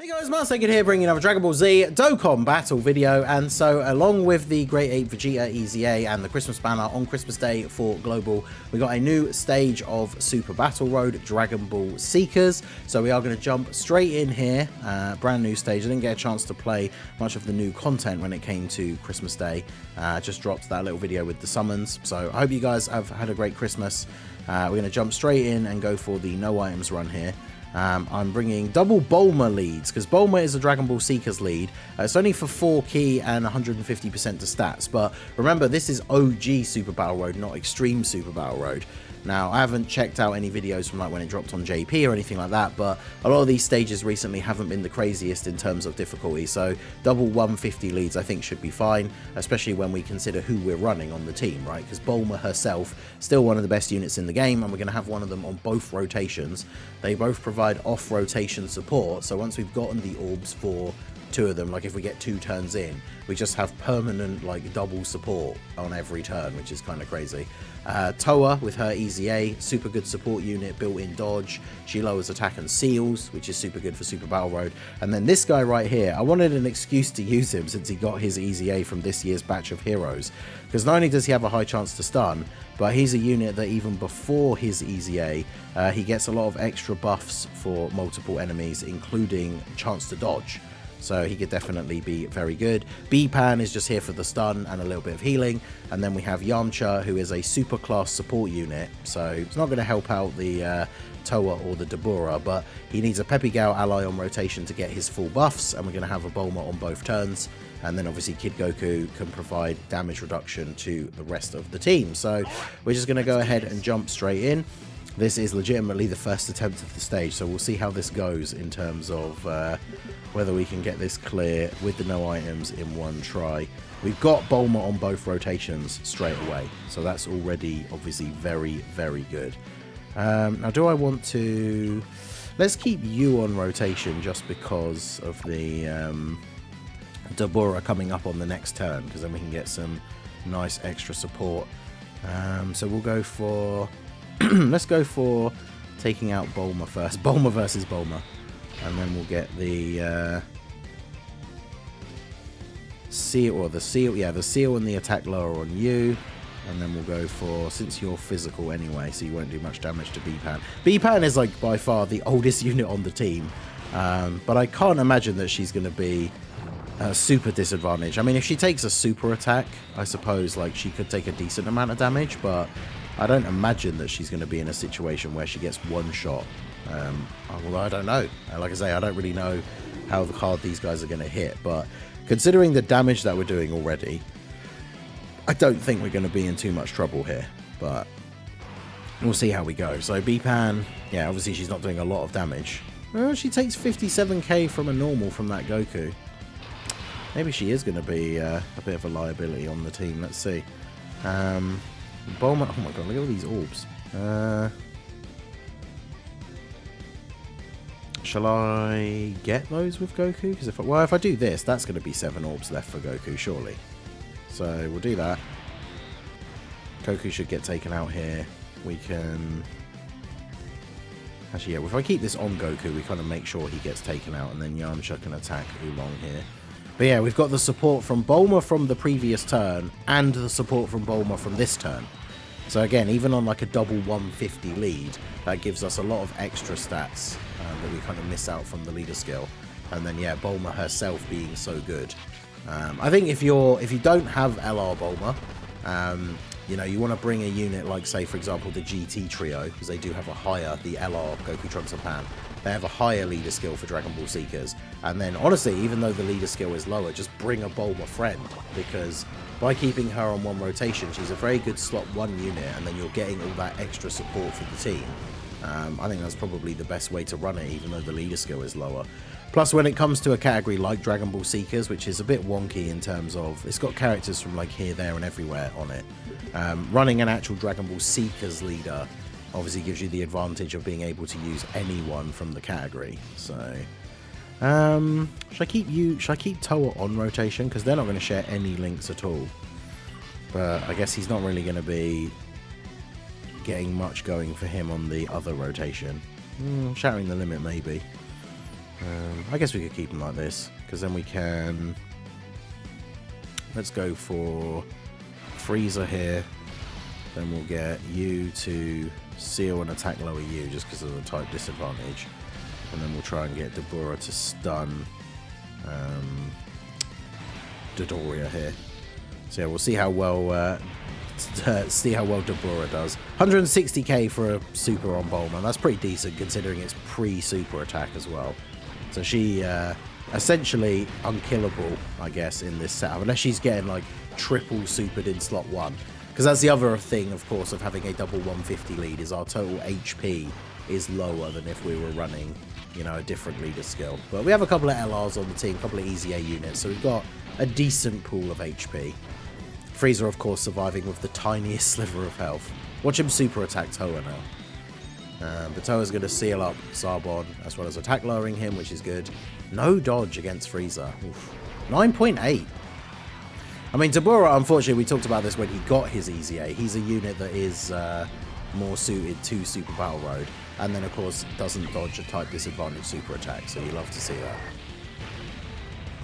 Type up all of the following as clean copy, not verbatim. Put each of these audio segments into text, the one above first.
Hey guys, Marsegid here bringing another Dragon Ball Z Dokkan battle video, and so along with the Great 8 Vegeta EZA and the Christmas banner on Christmas Day for Global, we got a new stage of Super Battle Road Dragon Ball Seekers. So we are going to jump straight in here, brand new stage. I didn't get a chance to play much of the new content when it came to Christmas Day, just dropped that little video with the summons. So I hope you guys have had a great Christmas. We're going to jump straight in and go for the no items run here. I'm bringing double Bulma leads, because Bulma is a Dragon Ball Seekers lead. It's only for 4 key and 150% to stats, but remember, this is OG Super Battle Road, not Extreme Super Battle Road. Now, I haven't checked out any videos from like when it dropped on JP or anything like that, but a lot of these stages recently haven't been the craziest in terms of difficulty, so double 150 leads I think should be fine, especially when we consider who we're running on the team, right? Because Bulma herself, still one of the best units in the game, and we're going to have one of them on both rotations. They both provide off-rotation support, so once we've gotten the orbs for 2 of them, like if we get 2 turns in, we just have permanent like double support on every turn, which is kind of crazy. Toa with her EZA, super good support unit, built-in dodge. She lowers attack and seals, which is super good for Super Battle Road. And then this guy right here, I wanted an excuse to use him since he got his EZA from this year's batch of heroes, because not only does he have a high chance to stun, but he's a unit that even before his EZA, he gets a lot of extra buffs for multiple enemies, including chance to dodge. So he could definitely be very good. B-Pan is just here for the stun and a little bit of healing. And then we have Yamcha, who is a super class support unit. So it's not going to help out the Toa or the Dabura, but he needs a Peppy Gal ally on rotation to get his full buffs. And we're going to have a Bulma on both turns. And then obviously Kid Goku can provide damage reduction to the rest of the team. So we're just going to go ahead and jump straight in. This is legitimately the first attempt of the stage, so we'll see how this goes in terms of whether we can get this clear with the no items in one try. We've got Bulma on both rotations straight away, so that's already obviously very, very good. Now, do I want to... Let's keep you on rotation just because of the Dabura coming up on the next turn, because then we can get some nice extra support. So we'll go for... Let's go for taking out Bulma first. Bulma versus Bulma. And then we'll get the seal, or the seal, yeah, the seal and the attack lower on you. And then we'll go for, since you're physical anyway, so you won't do much damage to B-Pan. B-Pan is like by far the oldest unit on the team. But I can't imagine that she's going to be super disadvantaged. I mean, if she takes a super attack, I suppose like she could take a decent amount of damage, but I don't imagine that she's going to be in a situation where she gets one shot. Well, I don't know. Like I say, I don't really know how hard these guys are going to hit, but considering the damage that we're doing already, I don't think we're going to be in too much trouble here, but we'll see how we go. So B-Pan, yeah, obviously she's not doing a lot of damage. Well, she takes 57k from a normal from that Goku. Maybe she is going to be a bit of a liability on the team. Let's see. Bulma, oh my god, look at all these orbs. Shall I get those with Goku? Because if I do this, that's going to be 7 orbs left for Goku, surely. So we'll do that. Goku should get taken out here. We can... Actually, yeah, if I keep this on Goku, we kind of make sure he gets taken out, and then Yamcha can attack Oolong here. But yeah, we've got the support from Bulma from the previous turn, and the support from Bulma from this turn. So again, even on like a double 150 lead, that gives us a lot of extra stats that we kind of miss out from the leader skill. And then yeah, Bulma herself being so good. I think if you don't have LR Bulma, you know, you want to bring a unit like, say, for example, the GT trio, because they do have a higher, the LR, Goku, Trunks, and Pan, they have a higher leader skill for Dragon Ball Seekers. And then, honestly, even though the leader skill is lower, just bring a Bulma friend, because by keeping her on one rotation, she's a very good slot 1 unit, and then you're getting all that extra support for the team. I think that's probably the best way to run it, even though the leader skill is lower. Plus, when it comes to a category like Dragon Ball Seekers, which is a bit wonky in terms of, it's got characters from like here, there, and everywhere on it. Running an actual Dragon Ball Seekers leader obviously gives you the advantage of being able to use anyone from the category. So, should I keep Toa on rotation? Because they're not going to share any links at all. But I guess he's not really going to be getting much going for him on the other rotation. Shattering the limit, maybe. I guess we could keep them like this, because then we can... Let's go for Freezer here. Then we'll get you to seal and attack lower you, just because of the type disadvantage. And then we'll try and get Deborah to stun Dodoria here. So yeah, we'll see how well Deborah does. 160k for a super on Bulma. That's pretty decent considering it's pre-super attack as well. So she essentially unkillable, I guess, in this setup, unless she's getting like triple supered in slot 1. Because that's the other thing, of course, of having a double 150 lead, is our total HP is lower than if we were running, you know, a different leader skill. But we have a couple of LRs on the team, a couple of easy A units, so we've got a decent pool of HP. Freezer, of course, surviving with the tiniest sliver of health. Watch him super attack Toa now. But Toa's going to seal up Zarbon, as well as attack lowering him, which is good. No dodge against Freezer. 9.8. I mean, Deborah, unfortunately, we talked about this when he got his easy A. He's a unit that is more suited to Super Battle Road. And then, of course, doesn't dodge a type disadvantage super attack, so you love to see that.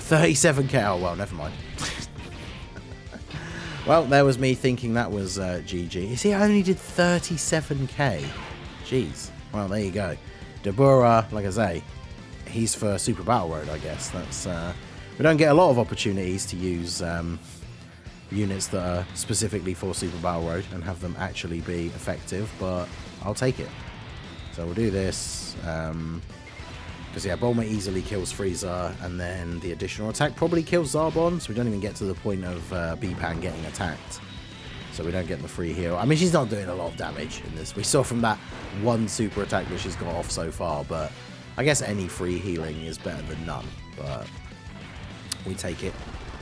37k. Oh, well, never mind. Well, there was me thinking that was GG. You see, I only did 37k. Jeez. Well, there you go. Deborah, like I say, he's for Super Battle Road, I guess. That's we don't get a lot of opportunities to use units that are specifically for Super Battle Road and have them actually be effective, but I'll take it. So we'll do this. Because, yeah, Bulma easily kills Freezer, and then the additional attack probably kills Zarbon, so we don't even get to the point of B-Pan getting attacked. So we don't get the free heal. I mean, she's not doing a lot of damage in this. We saw from that one super attack that she's got off so far, but I guess any free healing is better than none. But we take it.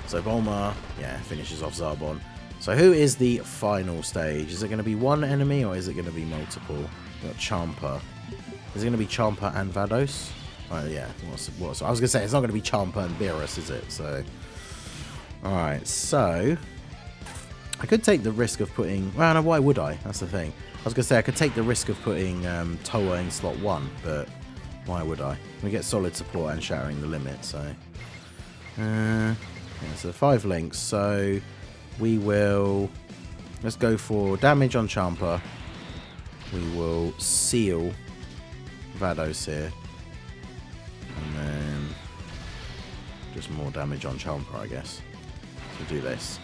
So Bulma, yeah, finishes off Zarbon. So who is the final stage? Is it going to be one enemy, or is it going to be multiple? We've got Champa. Is it going to be Champa and Vados? Oh, yeah. What's I was going to say, it's not going to be Champa and Beerus, is it? So, alright, so I could take the risk of putting... Well, no, why would I? That's the thing. I was going to say, I could take the risk of putting Toa in slot 1, but why would I? We get solid support and shattering the limit, so... yeah, so 5 links, so we will... Let's go for damage on Champa. We will seal Vados here. And then just more damage on Champa, I guess. So do this.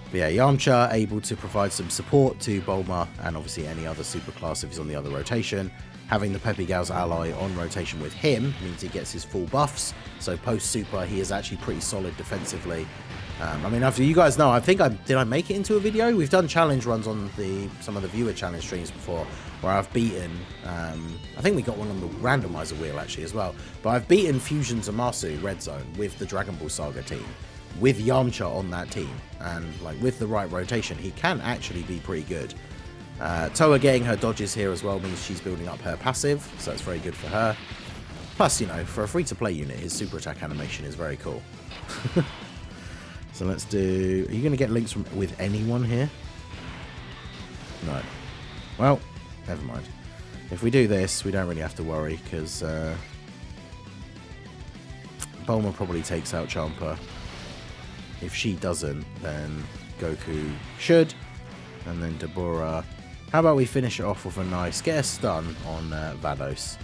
But yeah, Yamcha able to provide some support to Bulma and obviously any other super class if he's on the other rotation. Having the Peppy Gal's ally on rotation with him means he gets his full buffs. So post super, he is actually pretty solid defensively. I mean, after you guys know, I think did I make it into a video? We've done challenge runs on some of the viewer challenge streams before, where I've beaten. I think we got one on the randomizer wheel actually as well. But I've beaten Fusion Zamasu Red Zone with the Dragon Ball Saga team, with Yamcha on that team, and like with the right rotation, he can actually be pretty good. Toa getting her dodges here as well means she's building up her passive, so that's very good for her. Plus, you know, for a free-to-play unit, his super attack animation is very cool. So let's do... Are you going to get links with anyone here? No. Well, never mind. If we do this, we don't really have to worry, because Bulma probably takes out Champa. If she doesn't, then Goku should. And then Deborah... How about we finish it off with a nice... Get a stun on Vados.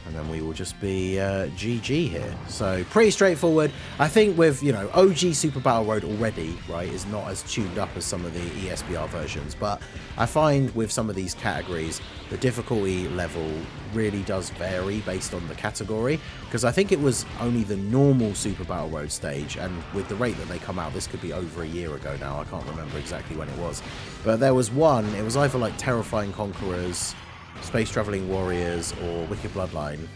And then we will just be GG here. So pretty straightforward. I think with, you know, OG Super Battle Road already, right, is not as tuned up as some of the ESBR versions. But I find with some of these categories, the difficulty level really does vary based on the category. Because I think it was only the normal Super Battle Road stage. And with the rate that they come out, this could be over a year ago now. I can't remember exactly when it was. But there was one, it was either like Terrifying Conquerors, Space Traveling Warriors, or Wicked Bloodline,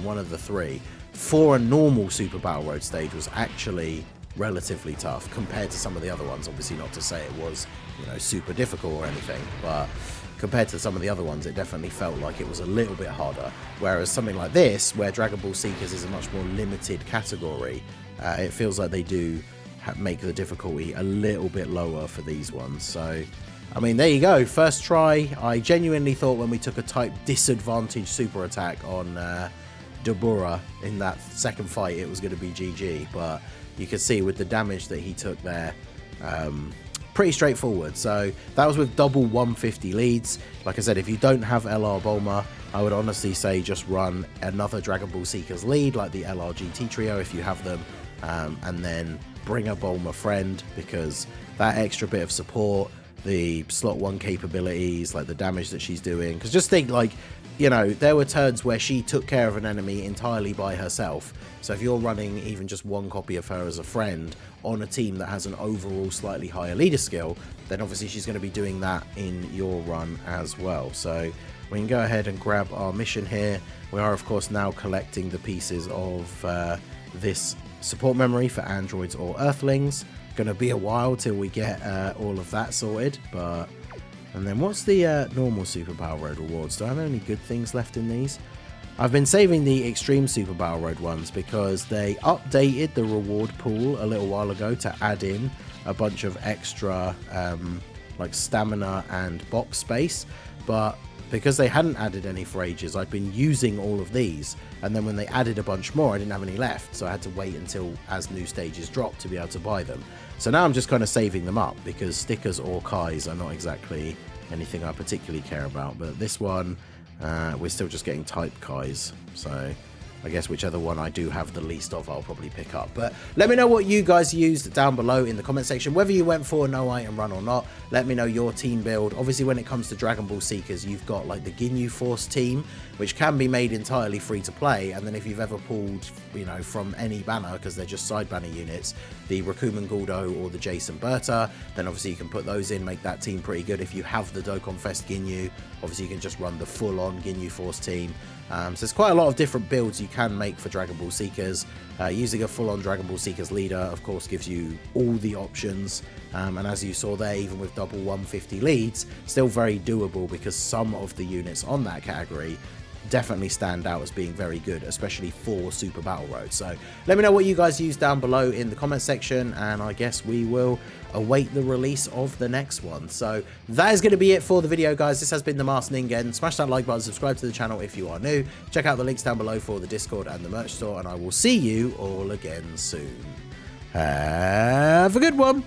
one of the three, for a normal Super Battle Road stage was actually relatively tough compared to some of the other ones. Obviously not to say it was, you know, super difficult or anything, but compared to some of the other ones, it definitely felt like it was a little bit harder. Whereas something like this, where Dragon Ball Seekers is a much more limited category, it feels like they do make the difficulty a little bit lower for these ones. So I mean, there you go. First try. I genuinely thought when we took a type disadvantage super attack on Dabura in that second fight, it was going to be GG. But you can see with the damage that he took there, pretty straightforward. So that was with double 150 leads. Like I said, if you don't have LR Bulma, I would honestly say just run another Dragon Ball Seekers lead, like the LR GT trio if you have them, and then bring a Bulma friend, because that extra bit of support, the slot 1 capabilities, like the damage that she's doing, because just think, like, you know, there were turns where she took care of an enemy entirely by herself. So if you're running even just one copy of her as a friend on a team that has an overall slightly higher leader skill, then obviously she's going to be doing that in your run as well. So we can go ahead and grab our mission here. We are, of course, now collecting the pieces of this support memory for androids or earthlings. Going to be a while till we get all of that sorted, but... And then what's the normal Super Battle Road rewards? Do I have any good things left in these? I've been saving the Extreme Super Battle Road ones because they updated the reward pool a little while ago to add in a bunch of extra like stamina and box space, but because they hadn't added any for ages, I'd been using all of these, and then when they added a bunch more, I didn't have any left, so I had to wait until as new stages dropped to be able to buy them. So now I'm just kind of saving them up, because stickers or Kais are not exactly anything I particularly care about, but this one, we're still just getting type Kais, so I guess whichever one I do have the least of, I'll probably pick up. But let me know what you guys used down below in the comment section, whether you went for a no item run or not. Let me know your team build. Obviously, when it comes to Dragon Ball Seekers, you've got like the Ginyu Force team, which can be made entirely free to play. And then if you've ever pulled, you know, from any banner, because they're just side banner units, the Rakuman Guldo or the Jason Berta, then obviously you can put those in, make that team pretty good. If you have the Dokkan Fest Ginyu, obviously you can just run the full-on Ginyu Force team. So there's quite a lot of different builds you can make for Dragon Ball Seekers. Using a full-on Dragon Ball Seekers leader, of course, gives you all the options. And as you saw there, even with double 150 leads, still very doable, because some of the units on that category definitely stand out as being very good, especially for Super Battle Road. So let me know what you guys use down below in the comment section, and I guess we will await the release of the next one. So that is going to be it for the video, guys. This has been the Masked Ningen. Smash that like button, subscribe to the channel if you are new, check out the links down below for the Discord and the merch store, and I will see you all again soon. Have a good one.